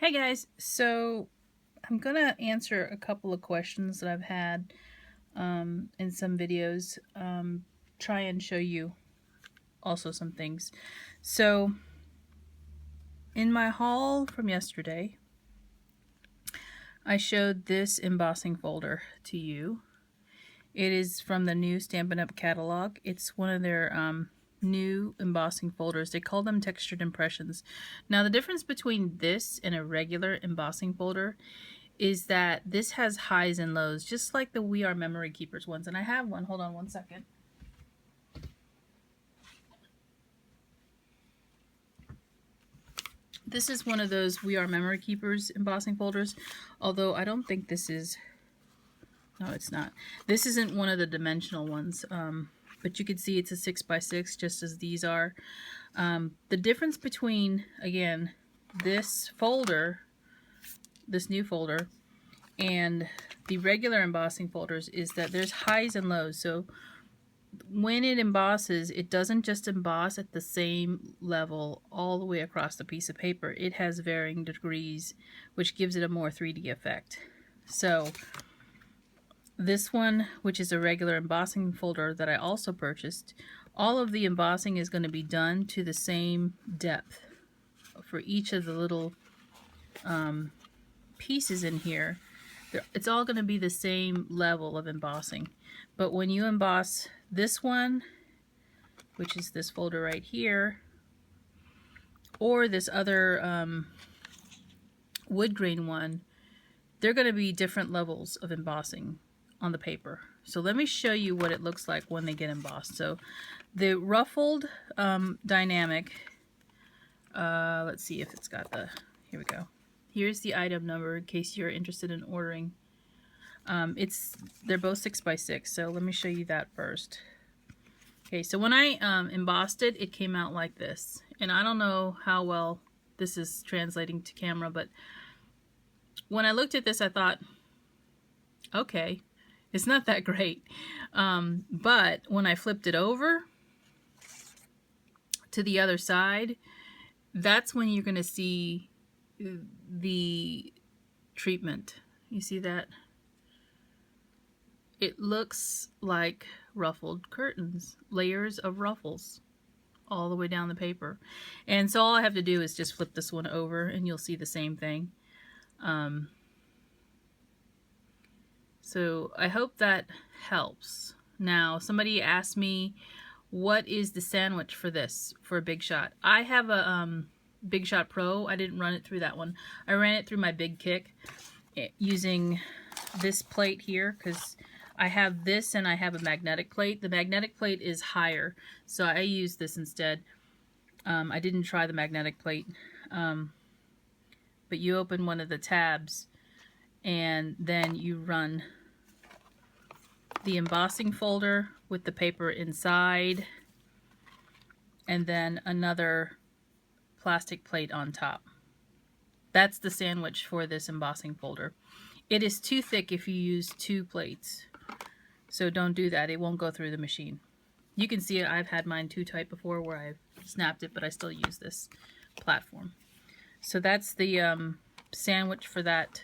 Hey guys, so I'm gonna answer a couple of questions that I've had in some videos. Try and show you also some things. So in my haul from yesterday, I showed this embossing folder to you. It is from the new Stampin' Up! Catalog. It's one of their new embossing folders. They call them textured impressions. Now the difference between this and a regular embossing folder is that this has highs and lows, just like the We Are Memory Keepers ones. And I have one. Hold on one second. This is one of those We Are Memory Keepers embossing folders, although I don't think this is... No, it's not. This isn't one of the dimensional ones, but you can see it's a 6x6, just as these are. The difference between, again, this folder, this new folder, and the regular embossing folders is that there's highs and lows. So when it embosses, it doesn't just emboss at the same level all the way across the piece of paper. It has varying degrees, which gives it a more 3D effect. So this one, which is a regular embossing folder that I also purchased, all of the embossing is going to be done to the same depth for each of the little pieces in here. It's all going to be the same level of embossing. But when you emboss this one, which is this folder right here, or this other wood grain one, they're going to be different levels of embossing on the paper. So let me show you what it looks like when they get embossed. So the ruffled dynamic, let's see if it's got the, here we go. Here's the item number in case you're interested in ordering. They're both 6x6, so let me show you that first. Okay, so when I embossed it, it came out like this. And I don't know how well this is translating to camera, but when I looked at this, I thought, okay, it's not that great. But when I flipped it over to the other side, that's when you're going to see the treatment. You see that? It looks like ruffled curtains, layers of ruffles all the way down the paper. And so all I have to do is just flip this one over and you'll see the same thing. So I hope that helps. Now, somebody asked me, what is the sandwich for this, for a Big Shot? I have a Big Shot Pro. I didn't run it through that one. I ran it through my Big Kick using this plate here, because I have this and I have a magnetic plate. The magnetic plate is higher, so I use this instead. I didn't try the magnetic plate, but you open one of the tabs and then you run the embossing folder with the paper inside, and then another plastic plate on top. That's the sandwich for this embossing folder. It is too thick if you use two plates, so don't do that. It won't go through the machine. You can see it. I've had mine too tight before where I've snapped it, but I still use this platform. So that's the sandwich for that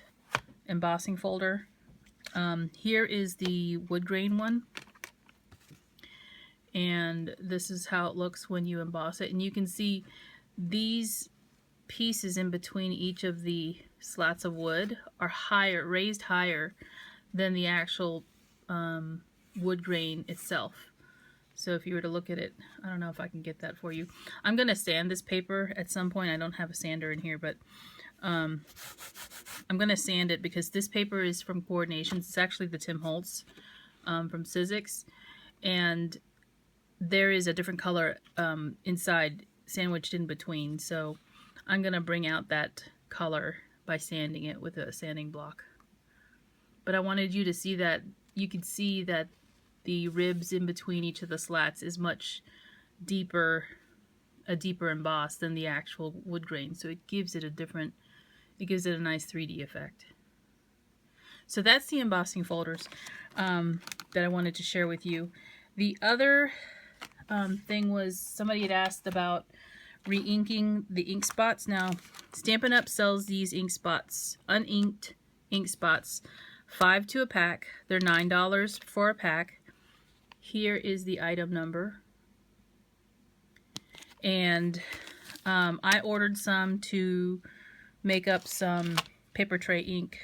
embossing folder. Here is the wood grain one, and this is how it looks when you emboss it. And you can see these pieces in between each of the slats of wood are higher, raised higher than the actual wood grain itself. So if you were to look at it, I don't know if I can get that for you. I'm going to sand this paper at some point. I don't have a sander in here, but I'm going to sand it because this paper is from Coordinations. It's actually the Tim Holtz from Sizzix, and there is a different color inside, sandwiched in between. So I'm going to bring out that color by sanding it with a sanding block. But I wanted you to see that, you could see that the ribs in between each of the slats is much deeper, a deeper emboss than the actual wood grain. So it gives it a different, it gives it a nice 3D effect. So that's the embossing folders that I wanted to share with you. The other thing was, somebody had asked about re-inking the ink spots. Now, Stampin' Up! Sells these ink spots, uninked ink spots, 5 to a pack. They're $9 for a pack. Here is the item number. And I ordered some to make up some paper tray ink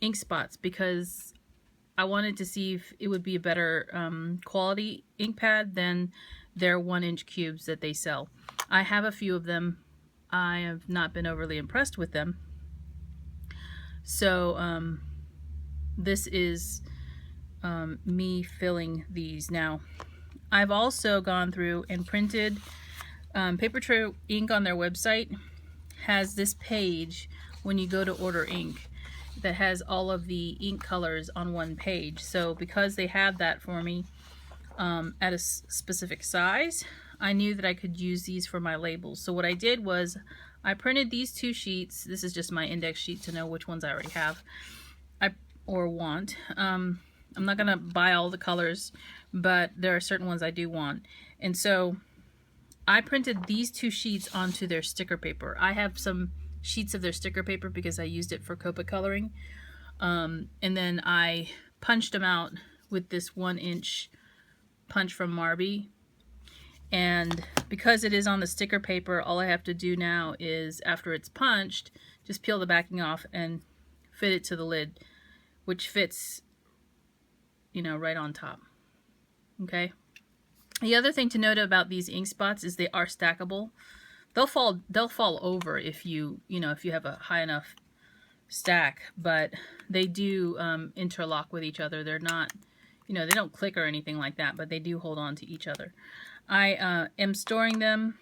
ink spots because I wanted to see if it would be a better quality ink pad than their 1-inch cubes that they sell. I have a few of them. I have not been overly impressed with them. So this is me filling these. Now, I've also gone through and printed Paper Tray Ink on their website has this page when you go to order ink that has all of the ink colors on one page. So because they had that for me at a specific size, I knew that I could use these for my labels. So what I did was I printed these 2 sheets. This is just my index sheet to know which ones I already have or want. I'm not gonna buy all the colors, but there are certain ones I do want. And so I printed these 2 sheets onto their sticker paper. I have some sheets of their sticker paper because I used it for Copa coloring. And then I punched them out with this 1-inch punch from Marby. And because it is on the sticker paper, all I have to do now is, after it's punched, just peel the backing off and fit it to the lid, which fits, you know, right on top. Okay. The other thing to note about these ink spots is they are stackable. They'll fall over if you have a high enough stack, but they do interlock with each other. They're not, they don't click or anything like that, but they do hold on to each other. I am storing them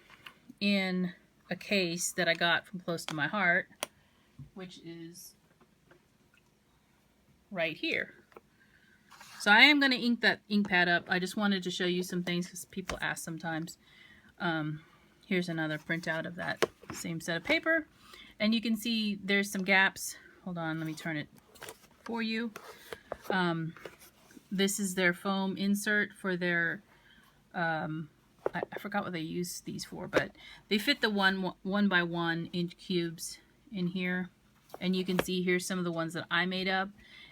in a case that I got from Close to My Heart, which is right here. So I am going to ink that ink pad up. I just wanted to show you some things because people ask sometimes. Here's another printout of that same set of paper. And you can see there's some gaps. Hold on, let me turn it for you. This is their foam insert for their, I forgot what they use these for, but they fit the 1 by 1 inch cubes in here. And you can see here's some of the ones that I made up.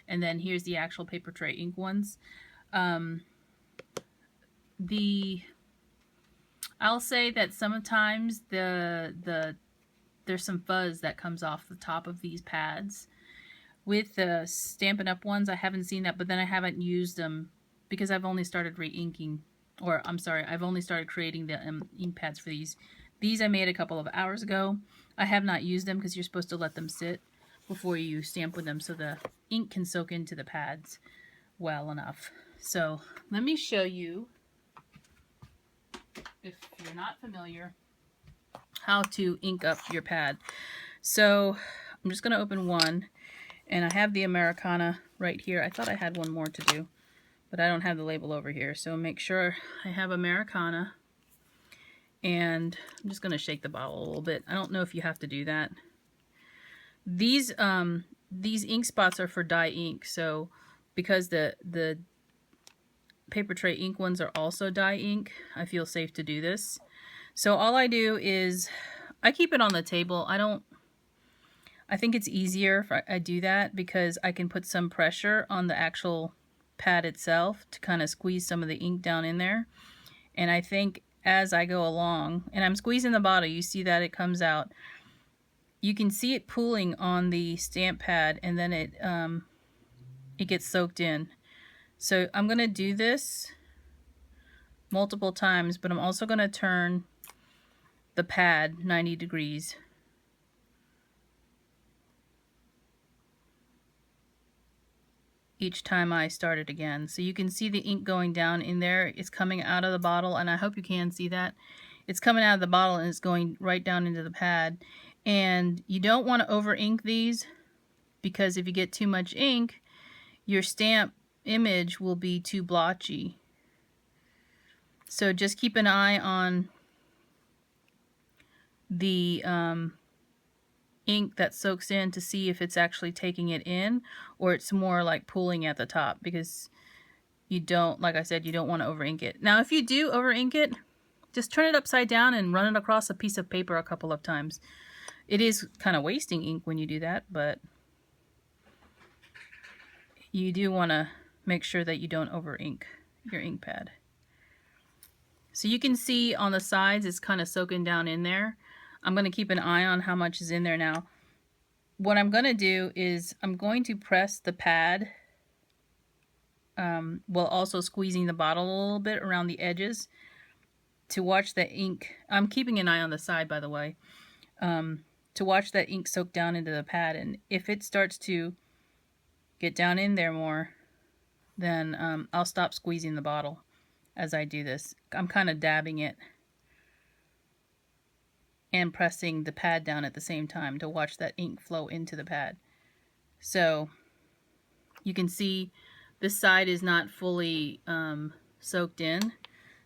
And then here's the actual paper tray ink ones. I'll say that sometimes there's some fuzz that comes off the top of these pads. With the Stampin' Up! Ones, I haven't seen that, but then I haven't used them because I've only started re-inking, or I'm sorry, I've only started creating the ink pads for these. These I made a couple of hours ago. I have not used them because you're supposed to let them sit before you stamp with them so the ink can soak into the pads well enough. So let me show you, if you're not familiar, how to ink up your pad. So I'm just going to open one, and I have the Americana right here. I thought I had one more to do, but I don't have the label over here. So make sure I have Americana, and I'm just going to shake the bottle a little bit. I don't know if you have to do that. These ink spots are for dye ink, so because the paper tray ink ones are also dye ink, I feel safe to do this. So all I do is I keep it on the table. I think it's easier if I do that because I can put some pressure on the actual pad itself to kind of squeeze some of the ink down in there. And I think as I go along, and I'm squeezing the bottle, you see that it comes out. You can see it pooling on the stamp pad, and then it gets soaked in. So I'm going to do this multiple times, but I'm also going to turn the pad 90 degrees. Each time I start it again. So you can see the ink going down in there. It's coming out of the bottle, and I hope you can see that. It's coming out of the bottle and it's going right down into the pad. And you don't want to over ink these because if you get too much ink, your stamp image will be too blotchy. So just keep an eye on the ink that soaks in to see if it's actually taking it in or it's more like pooling at the top, because you don't, like I said, you don't want to over ink it. Now if you do over ink it, just turn it upside down and run it across a piece of paper a couple of times. It is kind of wasting ink when you do that, but you do want to make sure that you don't over ink your ink pad. So you can see on the sides it's kind of soaking down in there. I'm going to keep an eye on how much is in there now. What I'm going to do is I'm going to press the pad while also squeezing the bottle a little bit around the edges to watch the ink. I'm keeping an eye on the side, by the way, to watch that ink soak down into the pad. And if it starts to get down in there more, then I'll stop squeezing the bottle as I do this. I'm kind of dabbing it and pressing the pad down at the same time to watch that ink flow into the pad. So you can see this side is not fully soaked in,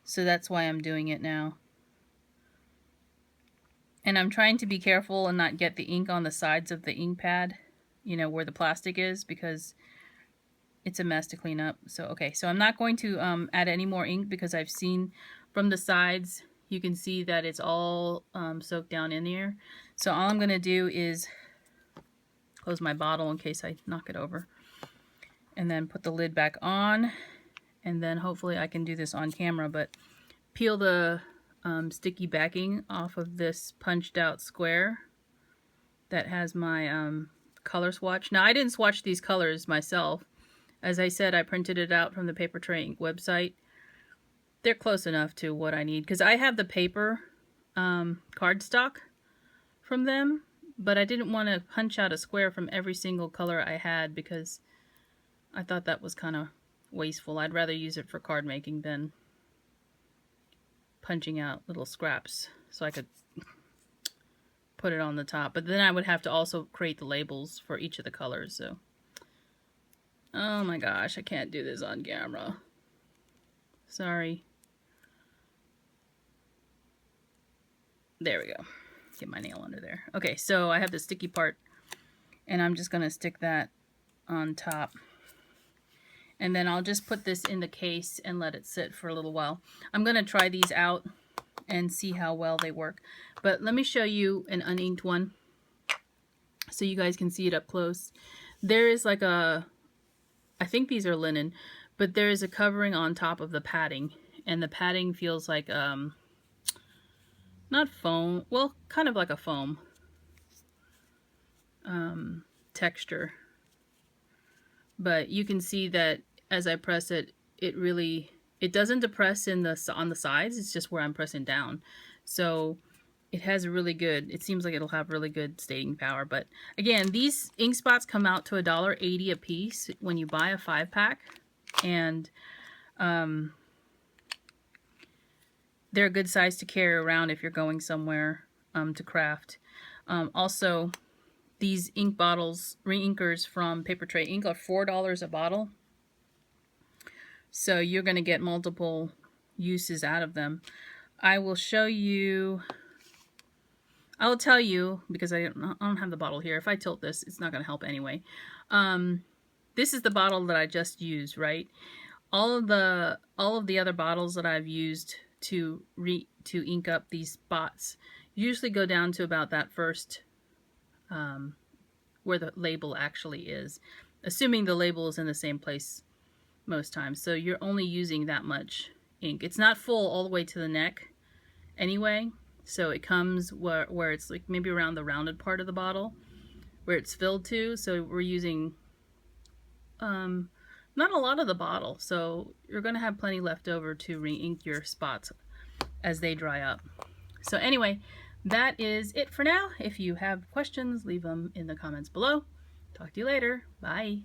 so that's why I'm doing it now. And I'm trying to be careful and not get the ink on the sides of the ink pad, you know, where the plastic is, because it's a mess to clean up. So, okay, so I'm not going to add any more ink because I've seen from the sides, you can see that it's all soaked down in here. So all I'm going to do is close my bottle in case I knock it over. And then put the lid back on. And then hopefully I can do this on camera, but peel the sticky backing off of this punched out square that has my color swatch. Now I didn't swatch these colors myself. As I said, I printed it out from the Paper Tray Ink website. They're close enough to what I need because I have the paper cardstock from them, but I didn't want to punch out a square from every single color I had because I thought that was kind of wasteful. I'd rather use it for card making than punching out little scraps so I could put it on the top. But then I would have to also create the labels for each of the colors. So, oh my gosh, I can't do this on camera. Sorry. There we go. Get my nail under there. Okay, so I have the sticky part, and I'm just going to stick that on top. And then I'll just put this in the case and let it sit for a little while. I'm going to try these out and see how well they work. But let me show you an uninked one so you guys can see it up close. There is like a, I think these are linen, but there is a covering on top of the padding. And the padding feels like, not foam, well, kind of like a foam texture. But you can see that as I press it, it doesn't depress on the sides. It's just where I'm pressing down. So it has a really good, it seems like it'll have really good staying power. But again, these ink spots come out to $1.80 a piece when you buy a 5-pack. And they're a good size to carry around if you're going somewhere to craft. Also, these ink bottles, re-inkers from Paper Tray Ink are $4 a bottle. So you're going to get multiple uses out of them. I will show you, I will tell you, because I don't have the bottle here. If I tilt this, it's not going to help anyway. This is the bottle that I just used, right? All of the other bottles that I've used to ink up these spots usually go down to about that first where the label actually is, assuming the label is in the same place most times. So you're only using that much ink. It's not full all the way to the neck anyway, so it comes where it's like maybe around the rounded part of the bottle where it's filled to. So we're using not a lot of the bottle, so you're going to have plenty left over to re-ink your spots as they dry up. So anyway, that is it for now. If you have questions, leave them in the comments below. Talk to you later. Bye.